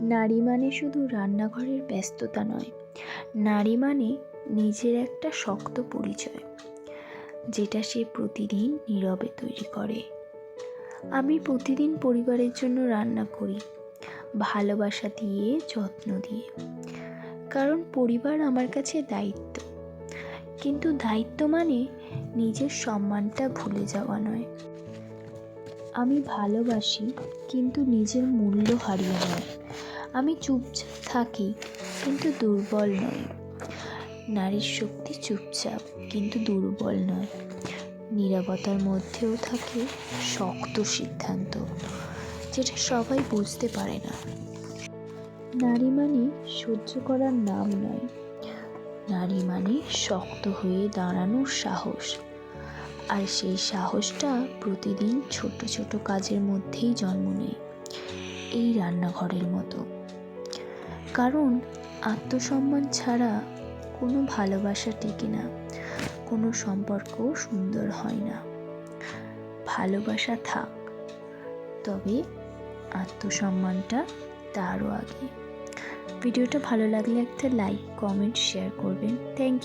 নারী মানে শুধু রান্নাঘরের ব্যস্ততা নয়, নারী মানে নিজের একটা শক্ত পরিচয়, যেটা সে প্রতিদিন নীরবে তৈরি করে। আমি প্রতিদিন পরিবারের জন্য রান্না করি, ভালোবাসা দিয়ে, যত্ন দিয়ে, কারণ পরিবার আমার কাছে দায়িত্ব। কিন্তু দায়িত্ব মানে নিজের সম্মানটা ভুলে যাওয়া নয়। আমি ভালোবাসি, কিন্তু নিজের মূল্য হারিয়ে নয়। আমি চুপচাপ থাকি, কিন্তু দুর্বল নয়। নারীর শক্তি চুপচাপ, কিন্তু দুর্বল নয়। নীরবতার মধ্যেও থাকে শক্ত সিদ্ধান্ত, যেটা সবাই বুঝতে পারে না। নারী মানে সহ্য করার নাম নয়, নারী মানে শক্ত হয়ে দাঁড়ানোর সাহস। আর সেই সাহসটা প্রতিদিন ছোট ছোট কাজের মধ্যেই জন্ম নেয়, এই রান্নাঘরের মতো। কারণ আত্মসম্মান ছাড়া কোনো ভালোবাসা টেকে না, কোনো সম্পর্কও সুন্দর হয় না। ভালোবাসা থাক, তবে আত্মসম্মানটা তারও আগে। ভিডিওটা ভালো লাগলে একটা লাইক, কমেন্ট, শেয়ার করবেন। Thank you.